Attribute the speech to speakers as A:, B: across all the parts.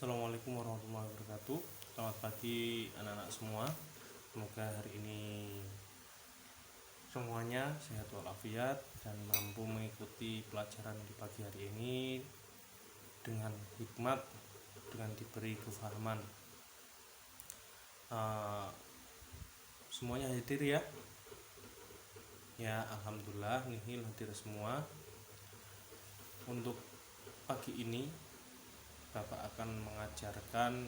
A: Assalamualaikum warahmatullahi wabarakatuh. Selamat pagi anak-anak semua. Semoga hari ini semuanya sehat walafiat dan mampu mengikuti pelajaran di pagi hari ini dengan hikmat, dengan diberi kefahaman. Semuanya hadir ya? Ya, alhamdulillah nihil hadir semua. Untuk pagi ini Bapak akan mengajarkan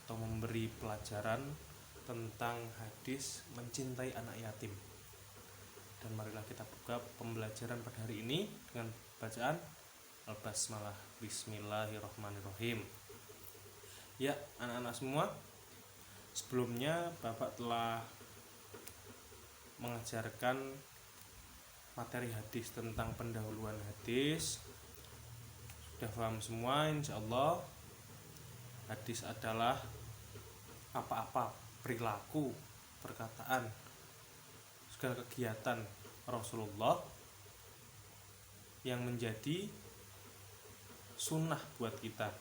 A: atau memberi pelajaran tentang hadis mencintai anak yatim. Dan marilah kita buka pembelajaran pada hari ini dengan bacaan Al-Basmalah. Bismillahirrahmanirrahim. Ya, anak-anak semua, sebelumnya Bapak telah mengajarkan materi hadis tentang pendahuluan hadis. Sudah paham semua insyaallah. Hadis adalah apa-apa perilaku, perkataan, segala kegiatan Rasulullah yang menjadi sunnah buat kita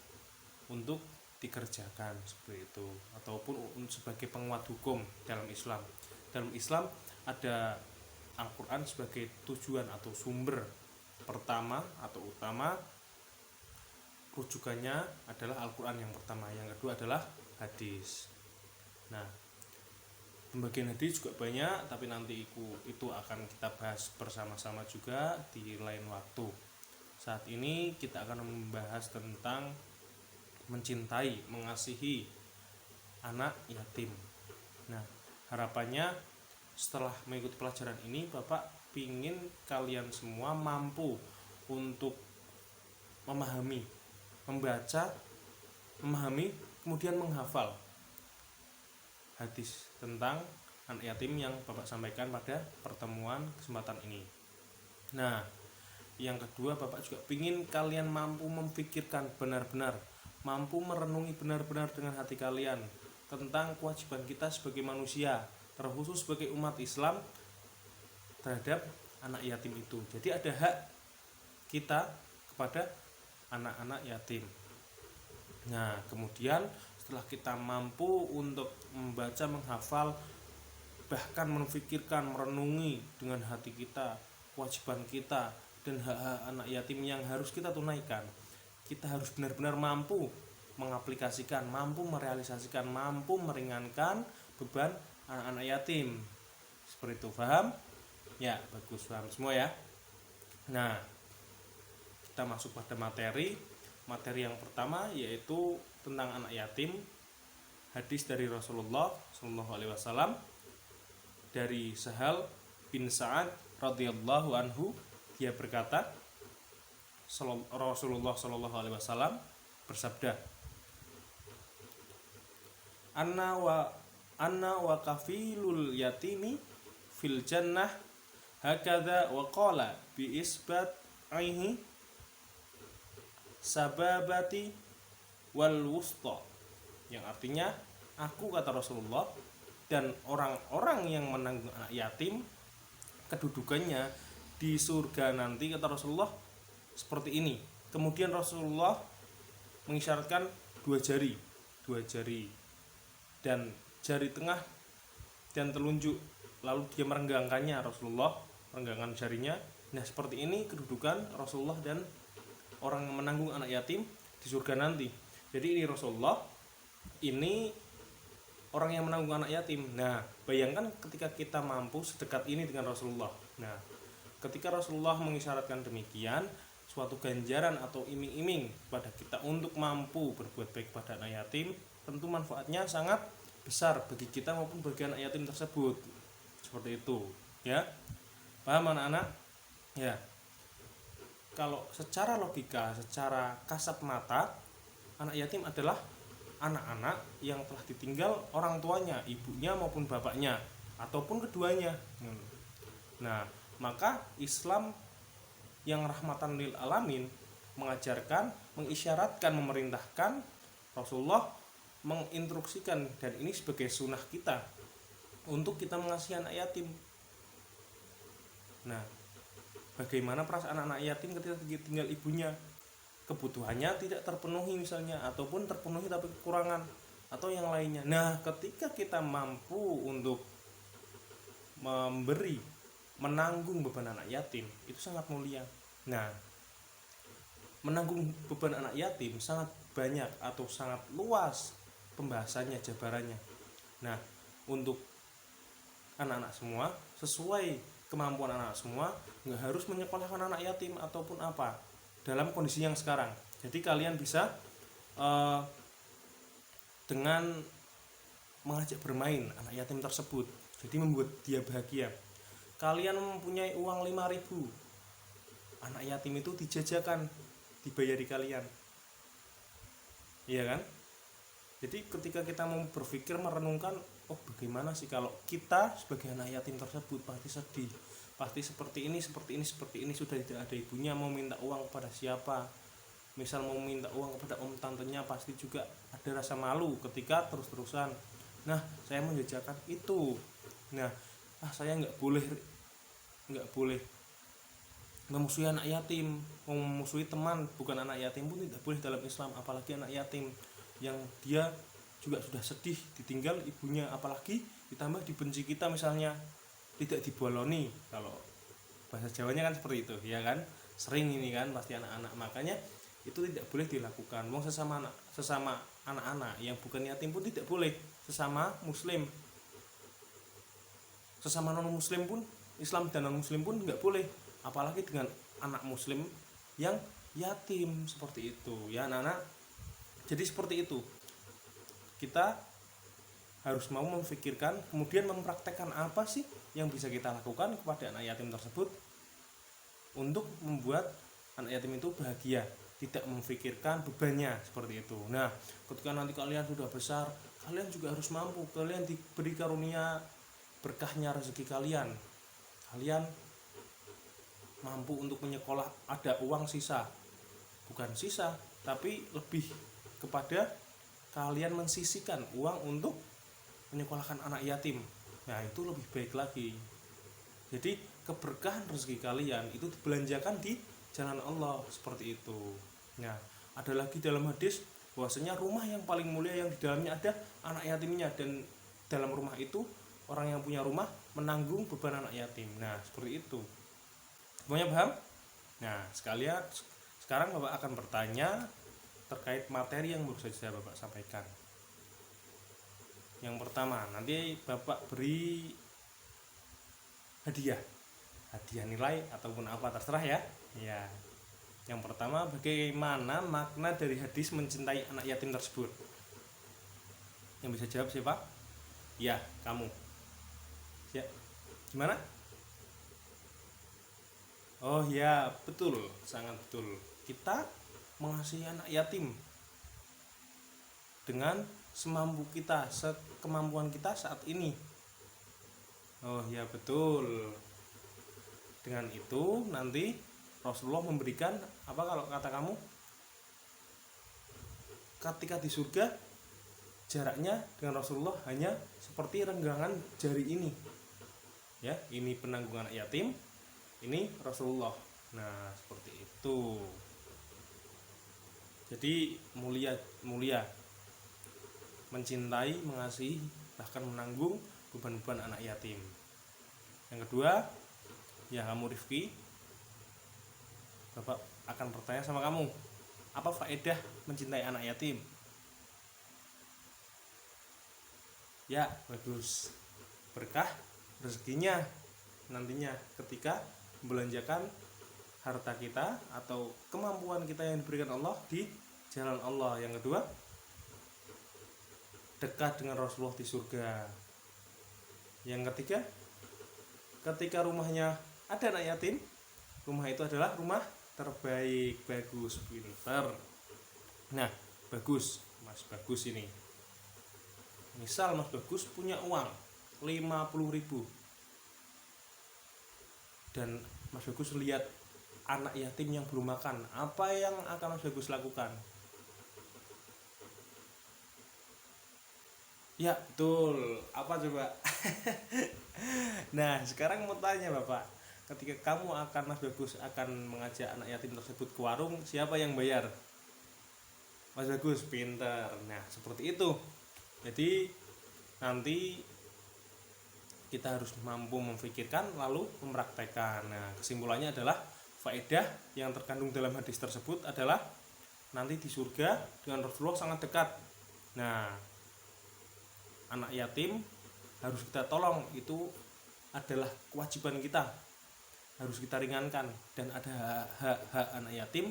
A: untuk dikerjakan seperti itu, ataupun sebagai penguat hukum dalam Islam. Dalam Islam ada Al-Quran sebagai tujuan atau sumber pertama atau utama. Rujukannya adalah Al-Quran yang pertama, yang kedua adalah hadis. Nah, pembagian hadis juga banyak, tapi nanti itu akan kita bahas bersama-sama juga di lain waktu. Saat ini kita akan membahas tentang mencintai, mengasihi anak yatim. Nah, harapannya setelah mengikuti pelajaran ini, Bapak pingin kalian semua mampu untuk memahami, membaca, memahami, kemudian menghafal hadis tentang anak yatim yang Bapak sampaikan pada pertemuan kesempatan ini. Nah, yang kedua, Bapak juga ingin kalian mampu memikirkan benar-benar, mampu merenungi benar-benar dengan hati kalian tentang kewajiban kita sebagai manusia, terkhusus sebagai umat Islam terhadap anak yatim itu. Jadi ada hak kita kepada anak-anak yatim. Nah, kemudian setelah kita mampu untuk membaca, menghafal, bahkan memikirkan, merenungi dengan hati kita kewajiban kita dan hak-hak anak yatim yang harus kita tunaikan, kita harus benar-benar mampu mengaplikasikan, mampu merealisasikan, mampu meringankan beban anak-anak yatim. Seperti itu, paham? Ya, bagus, paham semua ya. Nah, kita masuk pada materi yang pertama, yaitu tentang anak yatim. Hadis dari Rasulullah SAW dari Sahal bin Sa'ad radhiyallahu anhu, dia berkata, Rasulullah SAW bersabda, Anna wa kafilul yatimi fil jannah hakadha wa qala bi isbat aihi sababati wal wusta, yang artinya, aku, kata Rasulullah, dan orang-orang yang menanggung anak yatim kedudukannya di surga nanti, kata Rasulullah, seperti ini. Kemudian Rasulullah mengisyaratkan dua jari dan jari tengah dan telunjuk, lalu dia merenggangkannya, Rasulullah merenggangkan jarinya. Nah, seperti ini kedudukan Rasulullah dan orang yang menanggung anak yatim di surga nanti. Jadi ini Rasulullah, ini orang yang menanggung anak yatim. Nah, bayangkan ketika kita mampu sedekat ini dengan Rasulullah. Nah, ketika Rasulullah mengisyaratkan demikian, suatu ganjaran atau iming-iming pada kita untuk mampu berbuat baik pada anak yatim, tentu manfaatnya sangat besar bagi kita maupun bagi anak yatim tersebut. Seperti itu, ya. Paham anak-anak? Ya. Kalau secara logika, secara kasat mata, anak yatim adalah anak-anak yang telah ditinggal orang tuanya, ibunya maupun bapaknya, ataupun keduanya. Nah, maka Islam yang rahmatan lil alamin mengajarkan, mengisyaratkan, memerintahkan, Rasulullah menginstruksikan, dan ini sebagai sunnah kita untuk kita mengasihi anak yatim. Nah, bagaimana perasaan anak yatim ketika ditinggal ibunya? kebutuhannya tidak terpenuhi misalnya, ataupun terpenuhi tapi kekurangan atau yang lainnya. Nah, ketika kita mampu untuk menanggung beban anak yatim, itu sangat mulia. Nah, menanggung beban anak yatim sangat banyak atau sangat luas pembahasannya, jabarannya. Nah, untuk anak-anak semua, sesuai kemampuan anak semua, nggak harus menyekolahkan anak yatim ataupun apa dalam kondisi yang sekarang. Jadi kalian bisa dengan mengajak bermain anak yatim tersebut, jadi membuat dia bahagia. Kalian mempunyai uang 5.000, anak yatim itu dijajakan, dibayari kalian, iya kan? Jadi ketika kita mau berpikir, merenungkan, oh bagaimana sih kalau kita sebagai anak yatim tersebut, pasti sedih, pasti seperti ini, sudah tidak ada ibunya, mau minta uang kepada siapa, misal mau minta uang kepada om tantenya, pasti juga ada rasa malu ketika terus-terusan. Nah, saya menjajakan itu. Nah, saya nggak boleh memusuhi anak yatim, memusuhi teman, bukan anak yatim pun tidak boleh dalam Islam, apalagi anak yatim yang dia juga sudah sedih ditinggal ibunya, apalagi ditambah dibenci kita, misalnya tidak diboloni, kalau bahasa Jawanya kan seperti itu, ya kan? Sering ini kan pasti anak-anak, makanya itu tidak boleh dilakukan. Wong sesama anak-anak yang bukan yatim pun tidak boleh, sesama muslim, sesama non muslim pun, Islam dan non muslim pun nggak boleh, apalagi dengan anak muslim yang yatim, seperti itu ya anak-anak. Jadi seperti itu, kita harus mau memikirkan, kemudian mempraktekkan apa sih yang bisa kita lakukan kepada anak yatim tersebut untuk membuat anak yatim itu bahagia, tidak memikirkan bebannya, seperti itu. Nah, ketika nanti kalian sudah besar, kalian juga harus mampu, kalian diberi karunia berkahnya rezeki kalian mampu untuk menyekolah, ada uang sisa, bukan sisa tapi lebih kepada kalian mensisihkan uang untuk menyekolahkan anak yatim. Nah, itu lebih baik lagi. Jadi keberkahan rezeki kalian itu dibelanjakan di jalan Allah, seperti itu. Nah, ada lagi dalam hadis bahwasanya rumah yang paling mulia yang di dalamnya ada anak yatimnya, dan dalam rumah itu orang yang punya rumah menanggung beban anak yatim. Nah, seperti itu. Semuanya paham? Nah, sekarang Bapak akan bertanya terkait materi yang baru saja Bapak sampaikan. Yang pertama, nanti Bapak beri hadiah nilai ataupun apa, terserah ya. Ya. Yang pertama, bagaimana makna dari hadis mencintai anak yatim tersebut? Yang bisa jawab siapa? Ya, kamu. Ya. Gimana? Oh ya, betul, sangat betul. Kita mengasihi anak yatim dengan semampu kita, sekemampuan kita saat ini. Oh ya, betul. Dengan itu nanti Rasulullah memberikan apa, kalau kata kamu, ketika di surga jaraknya dengan Rasulullah hanya seperti renggangan jari ini. Ya, ini penanggung anak yatim, ini Rasulullah. Nah, seperti itu. Jadi mulia mencintai, mengasihi, bahkan menanggung beban-beban anak yatim. Yang kedua, ya kamu Rifki, Bapak akan bertanya sama kamu, apa faedah mencintai anak yatim? Ya, bagus. Berkah rezekinya nantinya ketika membelanjakan harta kita atau kemampuan kita yang diberikan Allah di jalan Allah. Yang kedua, dekat dengan Rasulullah di surga. Yang ketiga, ketika rumahnya ada anak yatim, rumah itu adalah rumah terbaik. Bagus, pintar. Nah, bagus Mas Bagus ini. Misal Mas Bagus punya uang 50.000 dan Mas Bagus lihat anak yatim yang belum makan, apa yang akan Mas Bagus lakukan? Ya, betul. Apa coba? Nah, sekarang mau tanya Bapak, ketika kamu akan Mas Bagus akan mengajak anak yatim tersebut ke warung, siapa yang bayar? Mas Bagus, pinter. Nah seperti itu. Jadi nanti kita harus mampu memikirkan lalu mempraktekkan. Nah kesimpulannya adalah faedah yang terkandung dalam hadis tersebut adalah nanti di surga dengan Rasulullah sangat dekat. Nah anak yatim harus kita tolong, itu adalah kewajiban kita, harus kita ringankan. Dan ada hak-hak anak yatim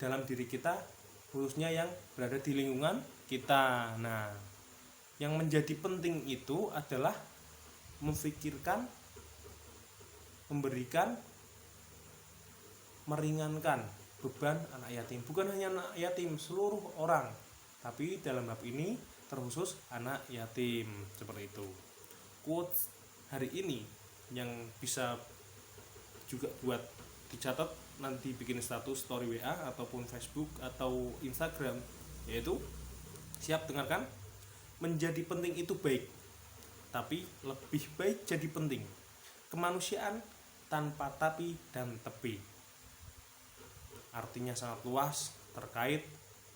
A: dalam diri kita, khususnya yang berada di lingkungan kita. Nah yang menjadi penting itu adalah memikirkan, memberikan, meringankan beban anak yatim. Bukan hanya anak yatim, seluruh orang, tapi dalam bab ini terkhusus anak yatim. Seperti itu quotes hari ini yang bisa juga buat dicatat, nanti bikin status story WA ataupun Facebook atau Instagram, yaitu siap dengarkan. Menjadi penting itu baik, tapi lebih baik jadi penting. Kemanusiaan tanpa tapi dan tepi. Artinya sangat luas terkait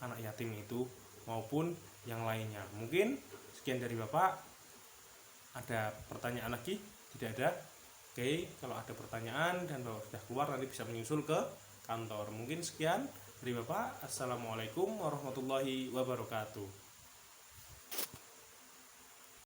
A: anak yatim itu maupun yang lainnya. Mungkin sekian dari Bapak. Ada pertanyaan lagi? Tidak ada? Oke, kalau ada pertanyaan dan Bapak sudah keluar, nanti bisa menyusul ke kantor. Mungkin sekian dari Bapak. Assalamualaikum warahmatullahi wabarakatuh.